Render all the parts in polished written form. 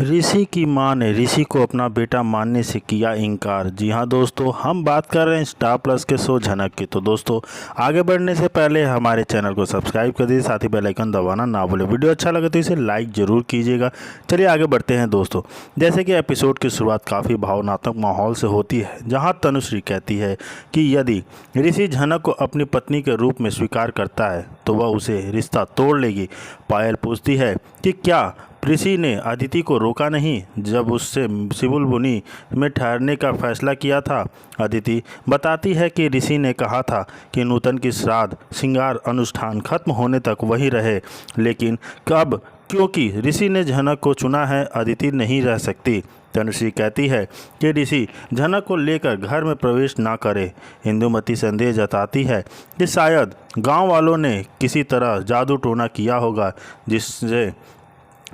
ऋषि की मां ने ऋषि को अपना बेटा मानने से किया इनकार। जी हाँ दोस्तों, हम बात कर रहे हैं स्टार प्लस के शो झनक की। तो दोस्तों, आगे बढ़ने से पहले हमारे चैनल को सब्सक्राइब कर दीजिए, साथ ही बेल आइकन दबाना ना भूलें। वीडियो अच्छा लगे तो इसे लाइक ज़रूर कीजिएगा। चलिए आगे बढ़ते हैं दोस्तों। जैसे कि एपिसोड की शुरुआत काफ़ी भावनात्मक माहौल से होती है, जहाँ तनुश्री कहती है कि यदि ऋषि झनक को अपनी पत्नी के रूप में स्वीकार करता है तो वह उसे रिश्ता तोड़ लेगी। पायल पूछती है कि क्या ऋषि ने अदिति को रोका नहीं जब उससे सिबुलबुनी में ठहरने का फैसला किया था। अदिति बताती है कि ऋषि ने कहा था कि नूतन की श्राद्ध श्रृंगार अनुष्ठान खत्म होने तक वही रहे, लेकिन कब क्योंकि ऋषि ने झनक को चुना है, अदिति नहीं रह सकती। तनुश्री कहती है कि ऋषि झनक को लेकर घर में प्रवेश ना करे। इंदुमती संदेह जताती है कि शायद गांव वालों ने किसी तरह जादू टोना किया होगा जिससे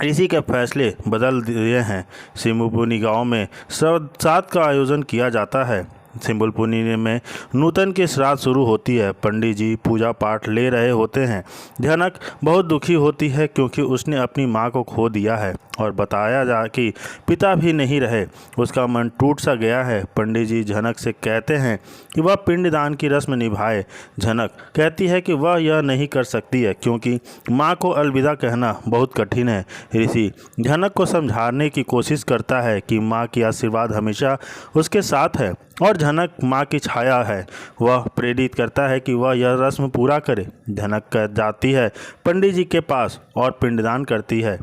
ऋषि के फैसले बदल दिए हैं। सिम्बुलपुनी गांव में श्राद्ध का आयोजन किया जाता है। सिम्बुलपुनी में नूतन की श्राद्ध शुरू होती है। पंडित जी पूजा पाठ ले रहे होते हैं। झनक बहुत दुखी होती है क्योंकि उसने अपनी मां को खो दिया है और बताया जा कि पिता भी नहीं रहे। उसका मन टूट सा गया है। पंडित जी झनक से कहते हैं कि वह पिंडदान की रस्म निभाए। झनक कहती है कि वह यह नहीं कर सकती है क्योंकि मां को अलविदा कहना बहुत कठिन है। ऋषि झनक को समझाने की कोशिश करता है कि मां की आशीर्वाद हमेशा उसके साथ है और झनक मां की छाया है। वह प्रेरित करता है कि वह यह रस्म पूरा करे। झनक जाती है पंडित जी के पास और पिंडदान करती है।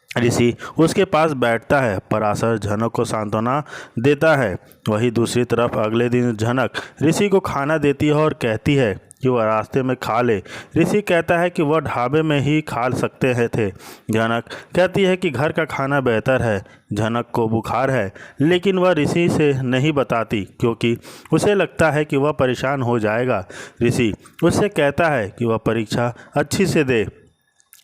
ऋषि उसके पास बैठता है। पराशर झनक को सांत्वना देता है। वहीं दूसरी तरफ अगले दिन झनक ऋषि को खाना देती है और कहती है कि वह रास्ते में खा ले। ऋषि कहता है कि वह ढाबे में ही खा सकते थे। झनक कहती है कि घर का खाना बेहतर है। झनक को बुखार है, लेकिन वह ऋषि से नहीं बताती क्योंकि उसे लगता है कि वह परेशान हो जाएगा। ऋषि उससे कहता है कि वह परीक्षा अच्छी से दे।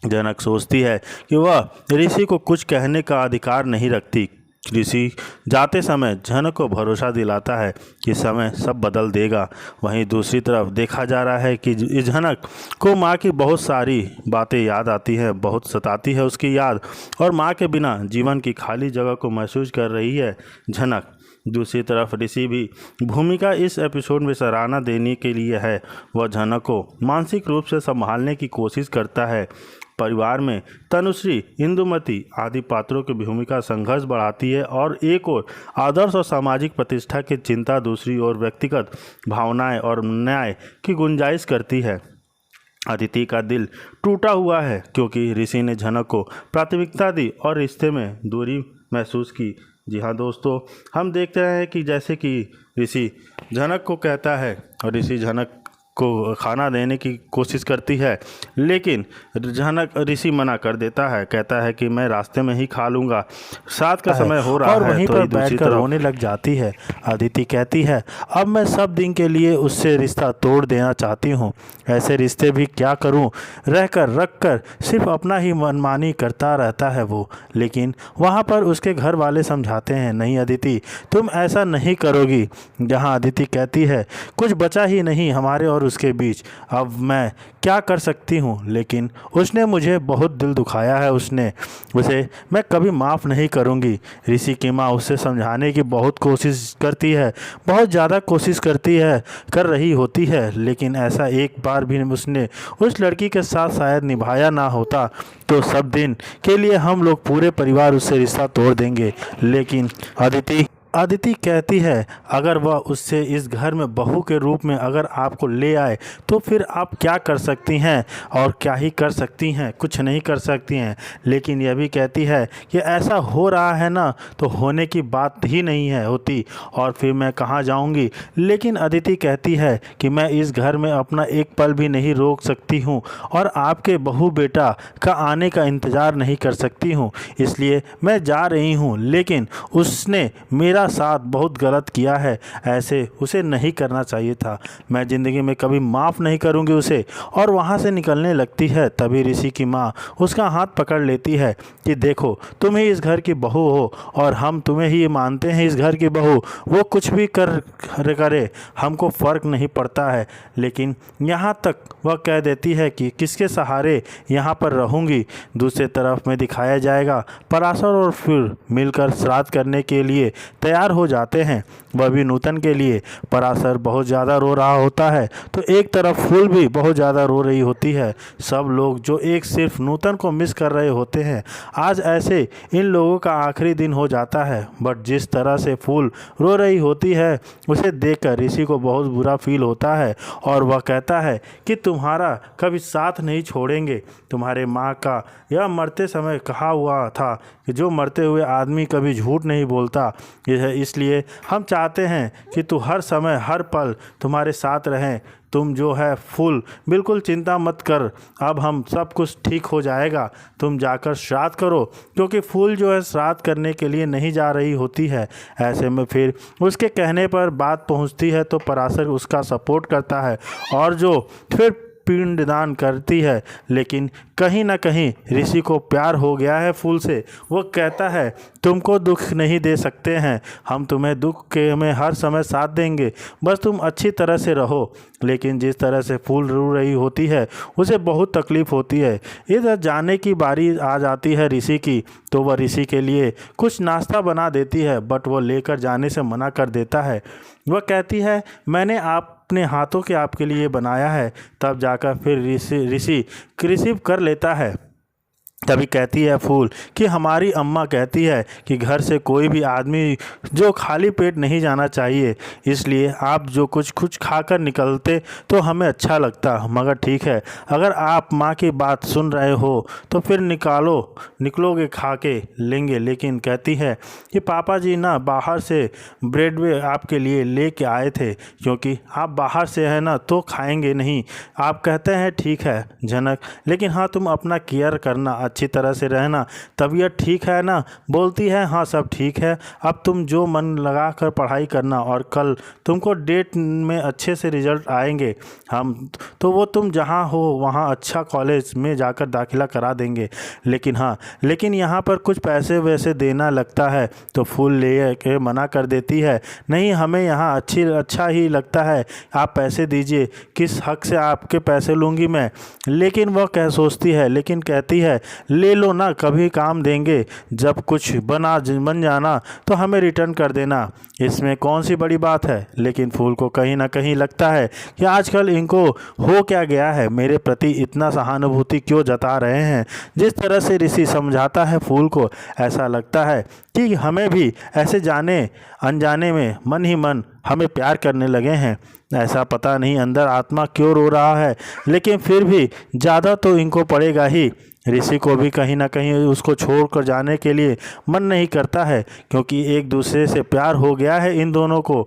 झनक सोचती है कि वह ऋषि को कुछ कहने का अधिकार नहीं रखती। ऋषि जाते समय झनक को भरोसा दिलाता है कि समय सब बदल देगा। वहीं दूसरी तरफ देखा जा रहा है कि झनक को माँ की बहुत सारी बातें याद आती हैं, बहुत सताती है उसकी याद, और माँ के बिना जीवन की खाली जगह को महसूस कर रही है झनक। दूसरी तरफ ऋषि भी भूमिका इस एपिसोड में सराहना देने के लिए है। वह झनक को मानसिक रूप से संभालने की कोशिश करता है। परिवार में तनुश्री, इंदुमती आदि पात्रों की भूमिका संघर्ष बढ़ाती है और एक ओर आदर्श और सामाजिक प्रतिष्ठा की चिंता, दूसरी ओर व्यक्तिगत भावनाएं और न्याय की गुंजाइश करती है। अदिति का दिल टूटा हुआ है क्योंकि ऋषि ने झनक को प्राथमिकता दी और रिश्ते में दूरी महसूस की। जी हाँ दोस्तों, हम देखते हैं कि जैसे कि ऋषि झनक को कहता है और ऋषि झनक को खाना देने की कोशिश करती है, लेकिन झनक ऋषि मना कर देता है। कहता है कि मैं रास्ते में ही खा लूँगा, साथ का समय हो रहा और है। वहीं तो पर दूसरी बैठकर रोने लग जाती है। अदिति कहती है, अब मैं सब दिन के लिए उससे रिश्ता तोड़ देना चाहती हूँ। ऐसे रिश्ते भी क्या करूँ, रहकर रख कर सिर्फ अपना ही मनमानी करता रहता है वो। लेकिन वहाँ पर उसके घर वाले समझाते हैं, नहीं अदिति, तुम ऐसा नहीं करोगी। जहाँ अदिति कहती है, कुछ बचा ही नहीं हमारे और उसके बीच, अब मैं क्या कर सकती हूँ। लेकिन उसने मुझे बहुत दिल दुखाया है, उसे मैं कभी माफ़ नहीं करूँगी। ऋषि की माँ उससे समझाने की बहुत कोशिश करती है, बहुत ज़्यादा कोशिश कर रही होती है, लेकिन ऐसा एक बार भी उसने उस लड़की के साथ शायद निभाया ना होता तो सब दिन के लिए हम लोग पूरे परिवार उससे रिश्ता तोड़ देंगे। लेकिन अदिति कहती है, अगर वह उससे इस घर में बहू के रूप में अगर आपको ले आए तो फिर आप क्या कर सकती हैं, और क्या ही कर सकती हैं, कुछ नहीं कर सकती हैं। लेकिन यह भी कहती है कि ऐसा हो रहा है ना, तो होने की बात ही नहीं है होती, और फिर मैं कहाँ जाऊंगी। लेकिन अदिति कहती है कि मैं इस घर में अपना एक पल भी नहीं रोक सकती हूँ और आपके बहू बेटा का आने का इंतज़ार नहीं कर सकती हूँ, इसलिए मैं जा रही हूँ। लेकिन उसने मेरा मेरा साथ बहुत गलत किया है, ऐसे उसे नहीं करना चाहिए था, मैं ज़िंदगी में कभी माफ़ नहीं करूँगी उसे। और वहाँ से निकलने लगती है। तभी ऋषि की माँ उसका हाथ पकड़ लेती है कि देखो तुम ही इस घर की बहू हो और हम तुम्हें ही मानते हैं इस घर की बहू, वो कुछ भी करे हमको फ़र्क नहीं पड़ता है। लेकिन यहाँ तक वह कह देती है कि किसके सहारे यहाँ पर रहूँगी। दूसरी तरफ में दिखाया जाएगा पराशर और फिर मिलकर श्राद्ध करने के लिए तैयार हो जाते हैं, वह भी नूतन के लिए। पराशर बहुत ज़्यादा रो रहा होता है तो एक तरफ फूल भी बहुत ज़्यादा रो रही होती है। सब लोग जो एक सिर्फ नूतन को मिस कर रहे होते हैं। आज ऐसे इन लोगों का आखिरी दिन हो जाता है। बट जिस तरह से फूल रो रही होती है उसे देखकर ऋषि को बहुत बुरा फील होता है और वह कहता है कि तुम्हारा कभी साथ नहीं छोड़ेंगे। तुम्हारे माँ का यह मरते समय कहा हुआ था कि जो मरते हुए आदमी कभी झूठ नहीं बोलता, इसलिए हम चाहते हैं कि तू हर समय हर पल तुम्हारे साथ रहें। तुम जो है फूल बिल्कुल चिंता मत कर, अब हम सब कुछ ठीक हो जाएगा, तुम जाकर श्राद्ध करो। क्योंकि फूल जो है श्राद्ध करने के लिए नहीं जा रही होती है। ऐसे में फिर उसके कहने पर बात पहुंचती है तो पराशर उसका सपोर्ट करता है और जो फिर पिंडदान करती है। लेकिन कहीं ना कहीं ऋषि को प्यार हो गया है फूल से। वो कहता है तुमको दुख नहीं दे सकते हैं, हम तुम्हें दुख के में हर समय साथ देंगे, बस तुम अच्छी तरह से रहो। लेकिन जिस तरह से फूल रो रही होती है उसे बहुत तकलीफ़ होती है। इधर जाने की बारी आ जाती है ऋषि की तो वह ऋषि के लिए कुछ नाश्ता बना देती है बट वो लेकर जाने से मना कर देता है। वह कहती है मैंने अपने हाथों के आपके लिए बनाया है। तब जाकर फिर ऋषि रिसीव कर लेता है। तभी कहती है फूल कि हमारी अम्मा कहती है कि घर से कोई भी आदमी जो खाली पेट नहीं जाना चाहिए, इसलिए आप जो कुछ खाकर निकलते तो हमें अच्छा लगता। मगर ठीक है, अगर आप माँ की बात सुन रहे हो तो फिर निकलोगे खा के लेंगे। लेकिन कहती है कि पापा जी ना बाहर से ब्रेड वे आपके लिए लेके आए थे, क्योंकि आप बाहर से है ना तो खाएंगे नहीं। आप कहते हैं ठीक है जनक, लेकिन हाँ तुम अपना केयर करना, अच्छी तरह से रहना, तबीयत ठीक है ना। बोलती है हाँ सब ठीक है, अब तुम जो मन लगा कर पढ़ाई करना और कल तुमको डेट में अच्छे से रिजल्ट आएंगे, हम तो वो तुम जहाँ हो वहाँ अच्छा कॉलेज में जाकर दाखिला करा देंगे। लेकिन यहाँ पर कुछ पैसे वैसे देना लगता है। तो फूल ले के मना कर देती है नहीं, हमें यहाँ अच्छा ही लगता है, आप पैसे दीजिए, किस हक से आपके पैसे लूँगी मैं। लेकिन वह सोचती है, लेकिन कहती है ले लो ना, कभी काम देंगे, जब कुछ बन जाना तो हमें रिटर्न कर देना, इसमें कौन सी बड़ी बात है। लेकिन फूल को कहीं ना कहीं लगता है कि आजकल इनको हो क्या गया है, मेरे प्रति इतना सहानुभूति क्यों जता रहे हैं। जिस तरह से ऋषि समझाता है फूल को, ऐसा लगता है कि हमें भी ऐसे जाने अनजाने में मन ही मन हमें प्यार करने लगे हैं। ऐसा पता नहीं अंदर आत्मा क्यों रो रहा है, लेकिन फिर भी ज़्यादा तो इनको पड़ेगा ही। ऋषि को भी कहीं ना कहीं उसको छोड़कर जाने के लिए मन नहीं करता है, क्योंकि एक दूसरे से प्यार हो गया है इन दोनों को।